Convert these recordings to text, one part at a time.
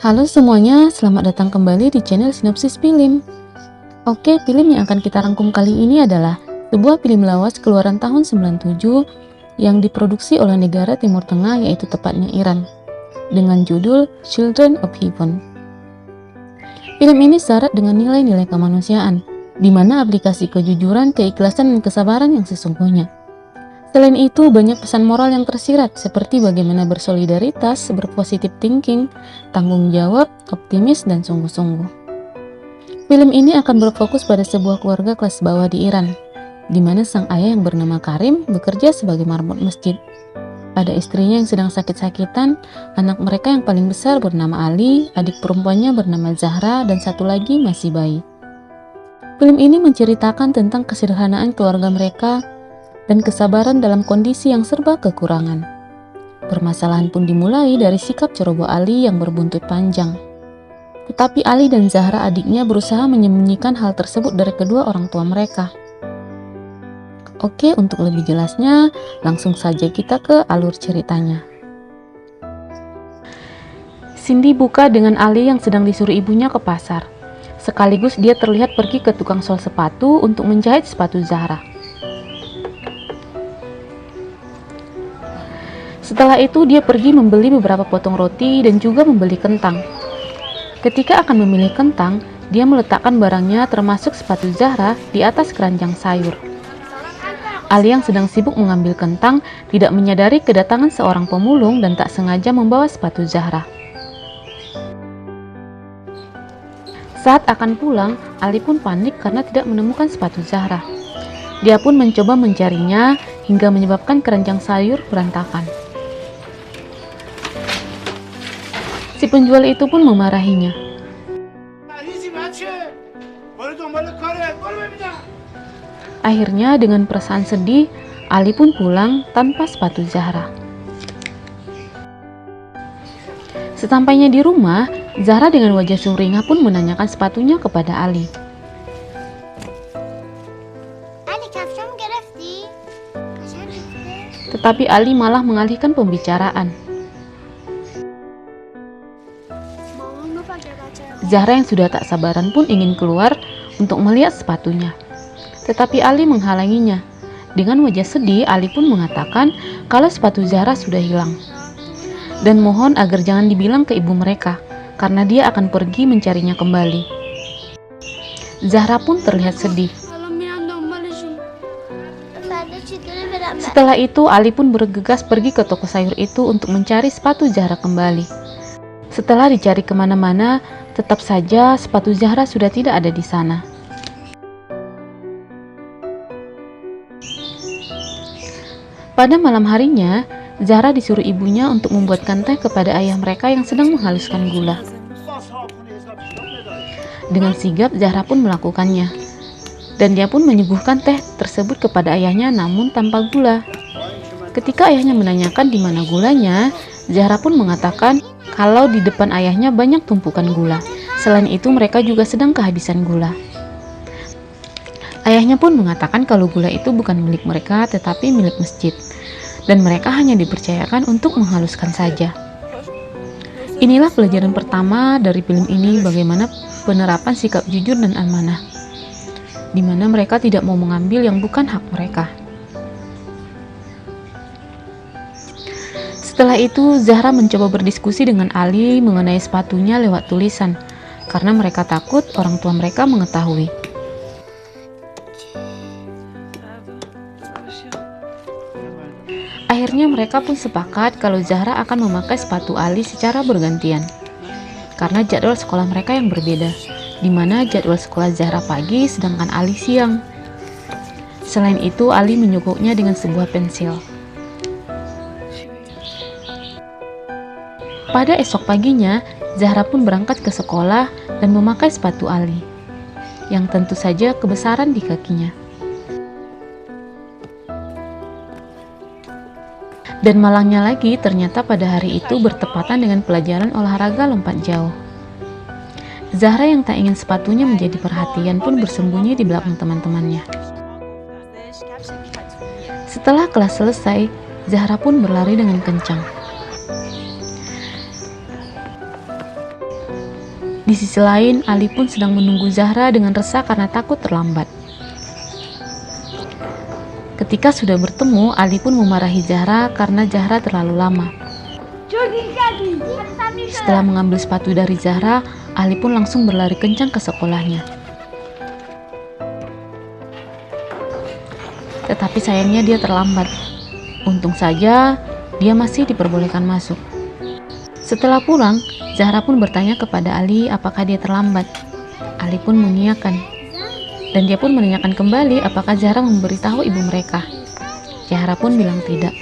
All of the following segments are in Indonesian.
Halo semuanya, selamat datang kembali di channel Sinopsis Film. Oke, film yang akan kita rangkum kali ini adalah sebuah film lawas keluaran tahun 97 yang diproduksi oleh negara Timur Tengah, yaitu tepatnya Iran, dengan judul Children of Heaven. Film ini syarat dengan nilai-nilai kemanusiaan, di mana aplikasi kejujuran, keikhlasan, dan kesabaran yang sesungguhnya. Selain itu, banyak pesan moral yang tersirat, seperti bagaimana bersolidaritas, berpositif thinking, tanggung jawab, optimis, dan sungguh-sungguh. Film ini akan berfokus pada sebuah keluarga kelas bawah di Iran, di mana sang ayah yang bernama Karim bekerja sebagai marbot masjid. Ada istrinya yang sedang sakit-sakitan, anak mereka yang paling besar bernama Ali, adik perempuannya bernama Zahra, dan satu lagi masih bayi. Film ini menceritakan tentang kesederhanaan keluarga mereka dan kesabaran dalam kondisi yang serba kekurangan. Permasalahan pun dimulai dari sikap ceroboh Ali yang berbuntut panjang. Tetapi Ali dan Zahra adiknya berusaha menyembunyikan hal tersebut dari kedua orang tua mereka. Oke, untuk lebih jelasnya, langsung saja kita ke alur ceritanya. Cindy buka dengan Ali yang sedang disuruh ibunya ke pasar. Sekaligus dia terlihat pergi ke tukang sol sepatu untuk menjahit sepatu Zahra. Setelah itu dia pergi membeli beberapa potong roti dan juga membeli kentang. Ketika akan memilih kentang, dia meletakkan barangnya termasuk sepatu Zahra di atas keranjang sayur. Ali yang sedang sibuk mengambil kentang tidak menyadari kedatangan seorang pemulung dan tak sengaja membawa sepatu Zahra. Saat akan pulang, Ali pun panik karena tidak menemukan sepatu Zahra. Dia pun mencoba mencarinya hingga menyebabkan keranjang sayur berantakan. Si penjual itu pun memarahinya. Akhirnya dengan perasaan sedih, Ali pun pulang tanpa sepatu Zahra. Sesampainya di rumah, Zahra dengan wajah sumringah pun menanyakan sepatunya kepada Ali. Tetapi Ali malah mengalihkan pembicaraan. Zahra yang sudah tak sabaran pun ingin keluar untuk melihat sepatunya. Tetapi Ali menghalanginya. Dengan wajah sedih, Ali pun mengatakan kalau sepatu Zahra sudah hilang. Dan mohon agar jangan dibilang ke ibu mereka, karena dia akan pergi mencarinya kembali. Zahra pun terlihat sedih. Setelah itu, Ali pun bergegas pergi ke toko sayur itu untuk mencari sepatu Zahra kembali. Setelah dicari kemana-mana, tetap saja sepatu Zahra sudah tidak ada di sana. Pada malam harinya, Zahra disuruh ibunya untuk membuatkan teh kepada ayah mereka yang sedang menghaluskan gula. Dengan sigap, Zahra pun melakukannya. Dan dia pun menyuguhkan teh tersebut kepada ayahnya namun tanpa gula. Ketika ayahnya menanyakan di mana gulanya, Zahra pun mengatakan kalau di depan ayahnya banyak tumpukan gula. Selain itu mereka juga sedang kehabisan gula. Ayahnya pun mengatakan kalau gula itu bukan milik mereka tetapi milik masjid. Dan mereka hanya dipercayakan untuk menghaluskan saja. Inilah pelajaran pertama dari film ini, bagaimana penerapan sikap jujur dan amanah, di mana mereka tidak mau mengambil yang bukan hak mereka. Setelah itu, Zahra mencoba berdiskusi dengan Ali mengenai sepatunya lewat tulisan, karena mereka takut orang tua mereka mengetahui. Akhirnya mereka pun sepakat kalau Zahra akan memakai sepatu Ali secara bergantian, karena jadwal sekolah mereka yang berbeda, di mana jadwal sekolah Zahra pagi sedangkan Ali siang. Selain itu, Ali menyogoknya dengan sebuah pensil. Pada esok paginya, Zahra pun berangkat ke sekolah dan memakai sepatu Ali, yang tentu saja kebesaran di kakinya. Dan malangnya lagi, ternyata pada hari itu bertepatan dengan pelajaran olahraga lompat jauh. Zahra yang tak ingin sepatunya menjadi perhatian pun bersembunyi di belakang teman-temannya. Setelah kelas selesai, Zahra pun berlari dengan kencang. Di sisi lain, Ali pun sedang menunggu Zahra dengan resah karena takut terlambat. Ketika sudah bertemu, Ali pun memarahi Zahra karena Zahra terlalu lama. Setelah mengambil sepatu dari Zahra, Ali pun langsung berlari kencang ke sekolahnya. Tetapi sayangnya dia terlambat. Untung saja dia masih diperbolehkan masuk. Setelah pulang, Zahra pun bertanya kepada Ali apakah dia terlambat. Ali pun mengiyakan. Dan dia pun menanyakan kembali apakah Zahra memberitahu ibu mereka. Zahra pun bilang tidak.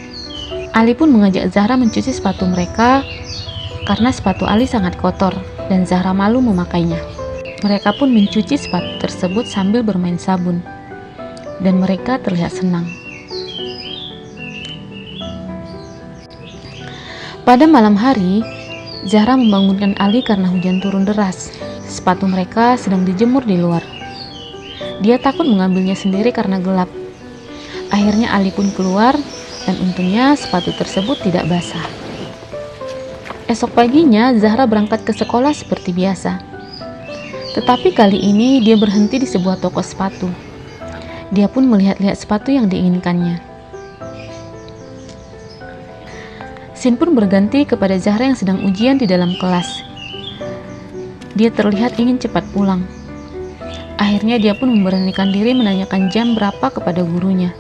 Ali pun mengajak Zahra mencuci sepatu mereka karena sepatu Ali sangat kotor dan Zahra malu memakainya. Mereka pun mencuci sepatu tersebut sambil bermain sabun. Dan mereka terlihat senang. Pada malam hari, Zahra membangunkan Ali karena hujan turun deras. Sepatu mereka sedang dijemur di luar. Dia takut mengambilnya sendiri karena gelap. Akhirnya Ali pun keluar dan untungnya sepatu tersebut tidak basah. Esok paginya Zahra berangkat ke sekolah seperti biasa. Tetapi kali ini dia berhenti di sebuah toko sepatu. Dia pun melihat-lihat sepatu yang diinginkannya. Scene pun berganti kepada Zahra yang sedang ujian di dalam kelas. Dia terlihat ingin cepat pulang. Akhirnya dia pun memberanikan diri menanyakan jam berapa kepada gurunya.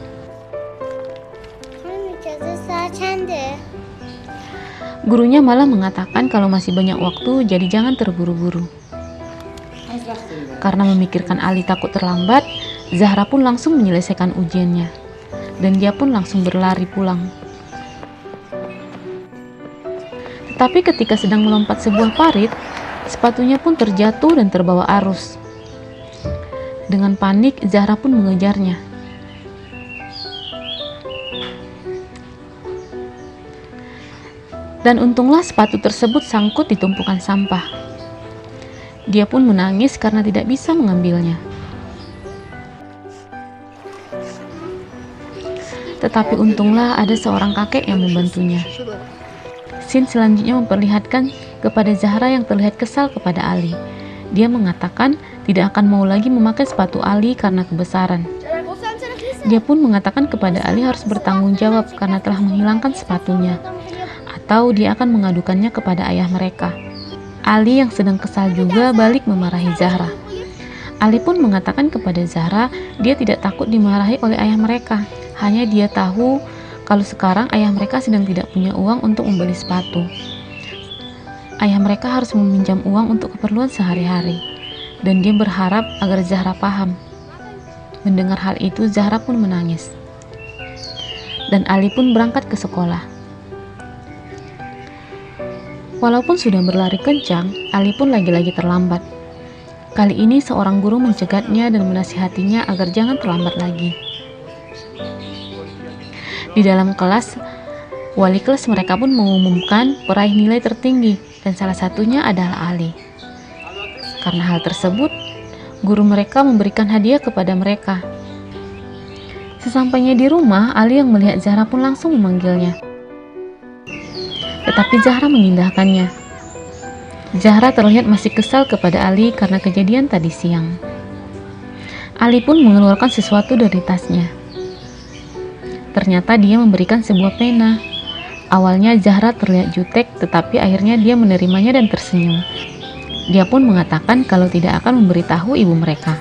Gurunya malah mengatakan kalau masih banyak waktu, jadi jangan terburu-buru. Karena memikirkan Ali takut terlambat, Zahra pun langsung menyelesaikan ujiannya. Dan dia pun langsung berlari pulang. Tapi ketika sedang melompat sebuah parit, sepatunya pun terjatuh dan terbawa arus. Dengan panik, Zahra pun mengejarnya. Dan untunglah sepatu tersebut sangkut di tumpukan sampah. Dia pun menangis karena tidak bisa mengambilnya. Tetapi untunglah ada seorang kakek yang membantunya. Scene selanjutnya memperlihatkan kepada Zahra yang terlihat kesal kepada Ali. Dia mengatakan tidak akan mau lagi memakai sepatu Ali karena kebesaran. Dia pun mengatakan kepada Ali harus bertanggung jawab karena telah menghilangkan sepatunya, atau dia akan mengadukannya kepada ayah mereka. Ali yang sedang kesal juga balik memarahi Zahra. Ali pun mengatakan kepada Zahra dia tidak takut dimarahi oleh ayah mereka. Hanya dia tahu kalau sekarang ayah mereka sedang tidak punya uang untuk membeli sepatu. Ayah mereka harus meminjam uang untuk keperluan sehari-hari. Dan dia berharap agar Zahra paham. Mendengar hal itu, Zahra pun menangis. Dan Ali pun berangkat ke sekolah. Walaupun sudah berlari kencang, Ali pun lagi-lagi terlambat. Kali ini seorang guru mencegatnya dan menasihatinya agar jangan terlambat lagi. Di dalam kelas, wali kelas mereka pun mengumumkan peraih nilai tertinggi dan salah satunya adalah Ali. Karena hal tersebut, guru mereka memberikan hadiah kepada mereka. Sesampainya di rumah, Ali yang melihat Zahra pun langsung memanggilnya. Tetapi Zahra mengindahkannya. Zahra terlihat masih kesal kepada Ali karena kejadian tadi siang. Ali pun mengeluarkan sesuatu dari tasnya. Ternyata dia memberikan sebuah pena. Awalnya Zahra terlihat jutek, tetapi akhirnya dia menerimanya dan tersenyum. Dia pun mengatakan kalau tidak akan memberitahu ibu mereka.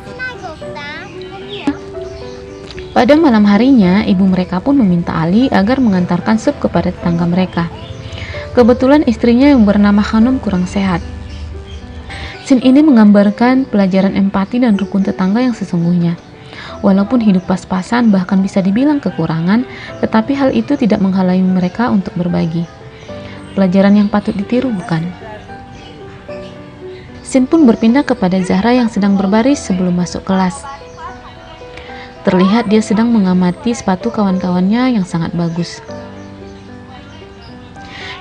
Pada malam harinya, ibu mereka pun meminta Ali agar mengantarkan sup kepada tetangga mereka. Kebetulan istrinya yang bernama Hanum kurang sehat. Scene ini menggambarkan pelajaran empati dan rukun tetangga yang sesungguhnya. Walaupun hidup pas-pasan bahkan bisa dibilang kekurangan, tetapi hal itu tidak menghalangi mereka untuk berbagi. Pelajaran yang patut ditiru, bukan? Scene pun berpindah kepada Zahra yang sedang berbaris sebelum masuk kelas. Terlihat dia sedang mengamati sepatu kawan-kawannya yang sangat bagus.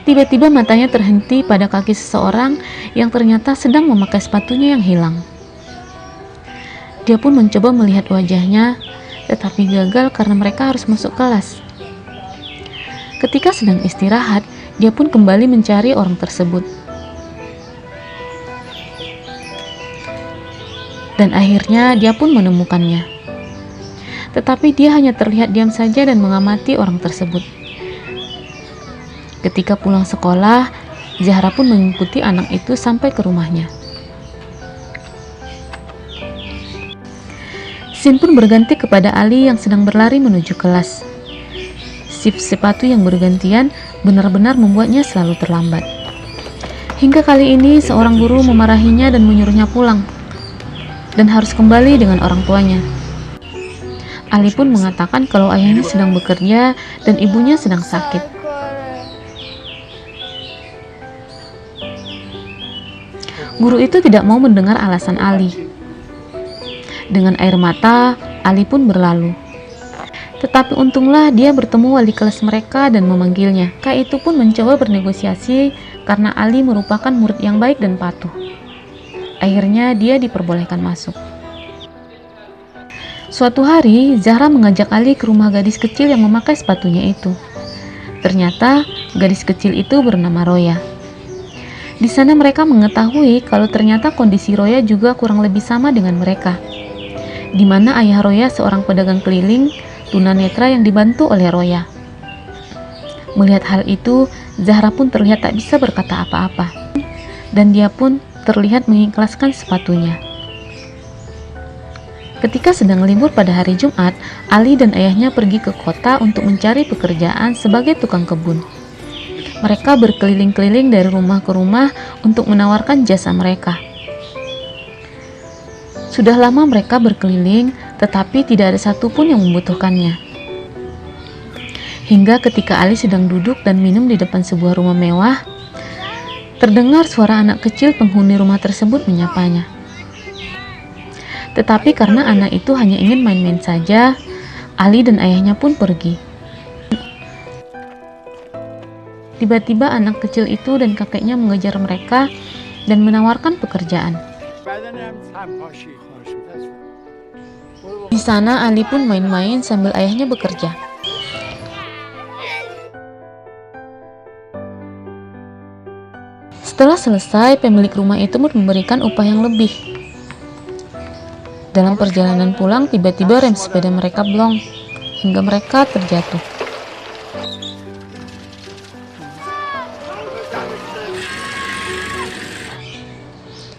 Tiba-tiba matanya terhenti pada kaki seseorang yang ternyata sedang memakai sepatunya yang hilang. Dia pun mencoba melihat wajahnya, tetapi gagal karena mereka harus masuk kelas. Ketika sedang istirahat, dia pun kembali mencari orang tersebut. Dan akhirnya dia pun menemukannya. Tetapi dia hanya terlihat diam saja dan mengamati orang tersebut. Ketika pulang sekolah, Zahra pun mengikuti anak itu sampai ke rumahnya. Scene pun berganti kepada Ali yang sedang berlari menuju kelas. Shift sepatu yang bergantian benar-benar membuatnya selalu terlambat. Hingga kali ini seorang guru memarahinya dan menyuruhnya pulang dan harus kembali dengan orang tuanya. Ali pun mengatakan kalau ayahnya sedang bekerja dan ibunya sedang sakit. Guru itu tidak mau mendengar alasan Ali. Dengan air mata, Ali pun berlalu. Tetapi untunglah dia bertemu wali kelas mereka dan memanggilnya. Kak itu pun mencoba bernegosiasi karena Ali merupakan murid yang baik dan patuh. Akhirnya dia diperbolehkan masuk. Suatu hari, Zahra mengajak Ali ke rumah gadis kecil yang memakai sepatunya itu. Ternyata, gadis kecil itu bernama Roya. Di sana mereka mengetahui kalau ternyata kondisi Roya juga kurang lebih sama dengan mereka. Di mana ayah Roya seorang pedagang keliling tunanetra yang dibantu oleh Roya. Melihat hal itu, Zahra pun terlihat tak bisa berkata apa-apa. Dan dia pun terlihat mengikhlaskan sepatunya. Ketika sedang libur pada hari Jumat, Ali dan ayahnya pergi ke kota untuk mencari pekerjaan sebagai tukang kebun. Mereka berkeliling-keliling dari rumah ke rumah untuk menawarkan jasa mereka. Sudah lama mereka berkeliling, tetapi tidak ada satupun yang membutuhkannya. Hingga ketika Ali sedang duduk dan minum di depan sebuah rumah mewah, terdengar suara anak kecil penghuni rumah tersebut menyapanya. Tetapi karena anak itu hanya ingin main-main saja, Ali dan ayahnya pun pergi. Tiba-tiba anak kecil itu dan kakeknya mengejar mereka dan menawarkan pekerjaan. Di sana Ali pun main-main sambil ayahnya bekerja. Setelah selesai, pemilik rumah itu memberikan upah yang lebih. Dalam perjalanan pulang, tiba-tiba rem sepeda mereka blong hingga mereka terjatuh.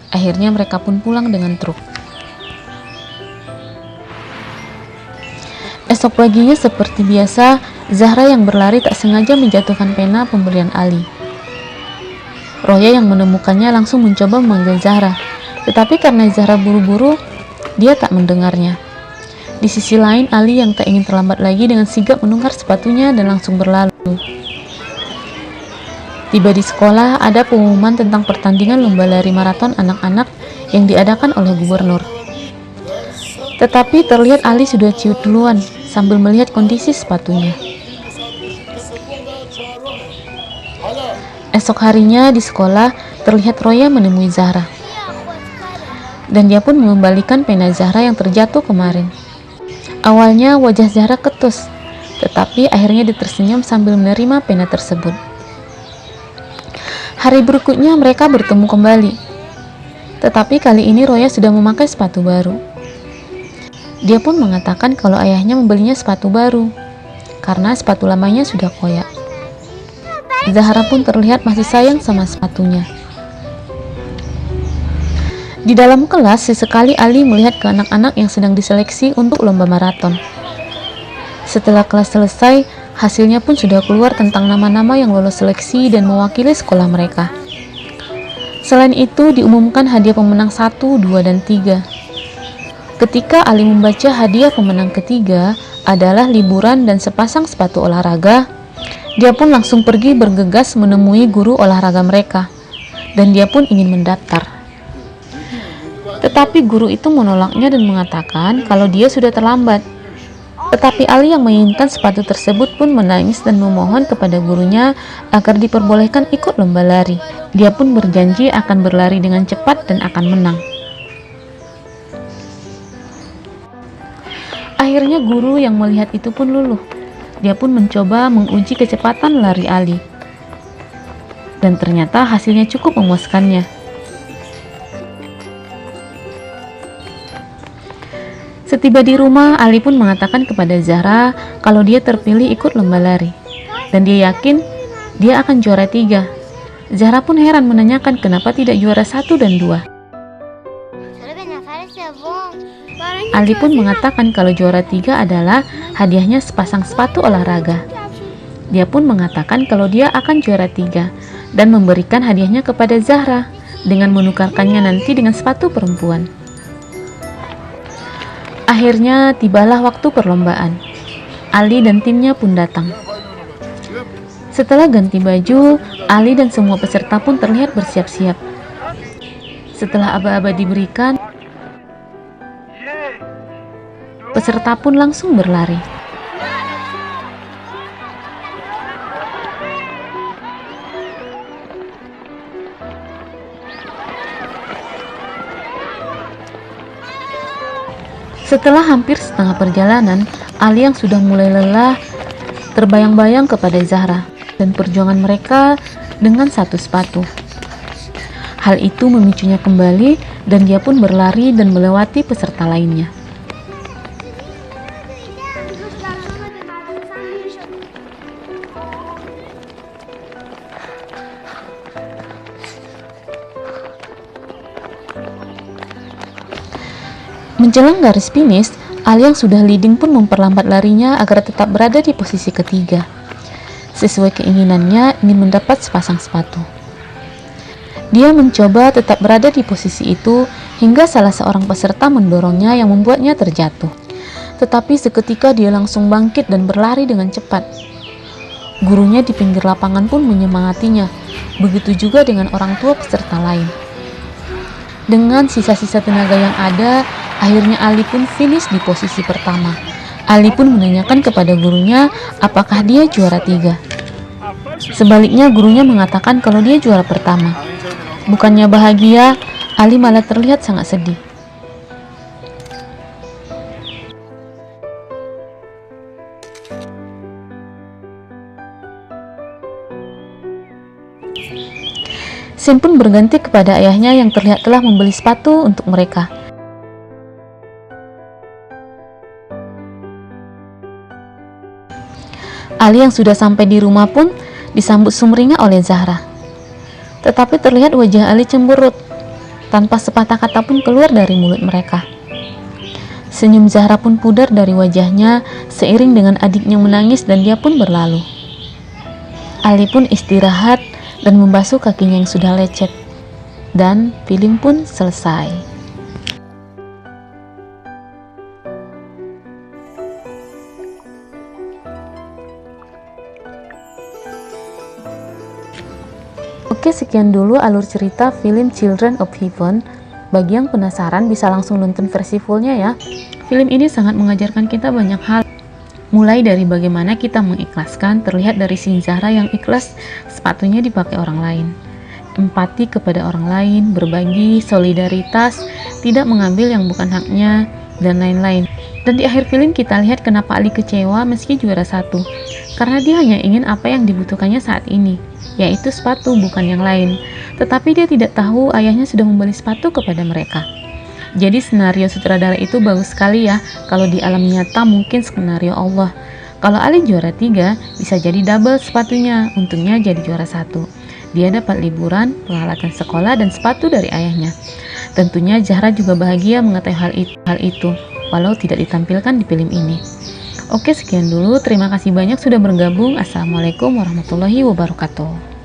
Akhirnya mereka pun pulang dengan truk. Esok paginya seperti biasa, Zahra yang berlari tak sengaja menjatuhkan pena pemberian Ali. Roya yang menemukannya langsung mencoba memanggil Zahra, tetapi karena Zahra buru-buru, dia tak mendengarnya. Di sisi lain, Ali yang tak ingin terlambat lagi dengan sigap menukar sepatunya dan langsung berlalu. Tiba di sekolah, ada pengumuman tentang pertandingan lomba lari maraton anak-anak yang diadakan oleh gubernur. Tetapi terlihat Ali sudah ciut duluan sambil melihat kondisi sepatunya. Esok harinya di sekolah, terlihat Roya menemui Zahra. Dan dia pun mengembalikan pena Zahra yang terjatuh kemarin. Awalnya wajah Zahra ketus, tetapi akhirnya dia tersenyum sambil menerima pena tersebut. Hari berikutnya mereka bertemu kembali. Tetapi kali ini Roya sudah memakai sepatu baru. Dia pun mengatakan kalau ayahnya membelinya sepatu baru karena sepatu lamanya sudah koyak. Zahra pun terlihat masih sayang sama sepatunya. Di dalam kelas, sesekali Ali melihat ke anak-anak yang sedang diseleksi untuk lomba maraton. Setelah kelas selesai, hasilnya pun sudah keluar tentang nama-nama yang lolos seleksi dan mewakili sekolah mereka. Selain itu, diumumkan hadiah pemenang 1, 2, dan 3. Ketika Ali membaca hadiah pemenang ketiga adalah liburan dan sepasang sepatu olahraga, dia pun langsung pergi bergegas menemui guru olahraga mereka, dan dia pun ingin mendaftar. Tetapi guru itu menolaknya dan mengatakan kalau dia sudah terlambat. Tetapi Ali yang menginginkan sepatu tersebut pun menangis dan memohon kepada gurunya agar diperbolehkan ikut lomba lari. Dia pun berjanji akan berlari dengan cepat dan akan menang. Akhirnya guru yang melihat itu pun luluh. Dia pun mencoba menguji kecepatan lari Ali. Dan ternyata hasilnya cukup memuaskannya. Setiba di rumah, Ali pun mengatakan kepada Zahra kalau dia terpilih ikut lomba lari. Dan dia yakin dia akan juara 3. Zahra pun heran menanyakan kenapa tidak juara 1 dan 2. Ali pun mengatakan kalau juara 3 adalah hadiahnya sepasang sepatu olahraga. Dia pun mengatakan kalau dia akan juara 3 dan memberikan hadiahnya kepada Zahra dengan menukarkannya nanti dengan sepatu perempuan. Akhirnya tibalah waktu perlombaan. Ali dan timnya pun datang. Setelah ganti baju, Ali dan semua peserta pun terlihat bersiap-siap. Setelah aba-aba diberikan, peserta pun langsung berlari. Setelah hampir setengah perjalanan, Ali yang sudah mulai lelah terbayang-bayang kepada Zahra dan perjuangan mereka dengan satu sepatu. Hal itu memicunya kembali dan dia pun berlari dan melewati peserta lainnya. Menjelang garis finish, Ali yang sudah leading pun memperlambat larinya agar tetap berada di posisi ketiga. Sesuai keinginannya, ingin mendapat sepasang sepatu. Dia mencoba tetap berada di posisi itu hingga salah seorang peserta mendorongnya yang membuatnya terjatuh. Tetapi seketika dia langsung bangkit dan berlari dengan cepat. Gurunya di pinggir lapangan pun menyemangatinya. Begitu juga dengan orang tua peserta lain. Dengan sisa-sisa tenaga yang ada, akhirnya Ali pun finish di posisi pertama. Ali pun menanyakan kepada gurunya apakah dia juara 3. Sebaliknya gurunya mengatakan kalau dia juara pertama. Bukannya bahagia, Ali malah terlihat sangat sedih. Sin pun berganti kepada ayahnya yang terlihat telah membeli sepatu untuk mereka. Ali yang sudah sampai di rumah pun disambut sumringah oleh Zahra. Tetapi terlihat wajah Ali cemberut, tanpa sepatah kata pun keluar dari mulut mereka. Senyum Zahra pun pudar dari wajahnya seiring dengan adiknya menangis dan dia pun berlalu. Ali pun istirahat dan membasuh kakinya yang sudah lecet. Dan film pun selesai. Oke, sekian dulu alur cerita film Children of Heaven. Bagi yang penasaran bisa langsung nonton versi fullnya ya. Film ini sangat mengajarkan kita banyak hal. Mulai dari bagaimana kita mengikhlaskan, terlihat dari scene Zahra yang ikhlas sepatunya dipakai orang lain. Empati kepada orang lain, berbagi, solidaritas, tidak mengambil yang bukan haknya, dan lain-lain. Dan di akhir film kita lihat kenapa Ali kecewa meski juara 1. Karena dia hanya ingin apa yang dibutuhkannya saat ini, yaitu sepatu bukan yang lain. Tetapi dia tidak tahu ayahnya sudah membeli sepatu kepada mereka. Jadi skenario sutradara itu bagus sekali ya. Kalau di alam nyata mungkin skenario Allah. Kalau Ali juara 3 bisa jadi double sepatunya. Untungnya jadi juara 1. Dia dapat liburan, peralatan sekolah dan sepatu dari ayahnya. Tentunya Zahra juga bahagia mengetahui hal itu walau tidak ditampilkan di film ini. Oke, sekian dulu. Terima kasih banyak sudah bergabung. Assalamualaikum warahmatullahi wabarakatuh.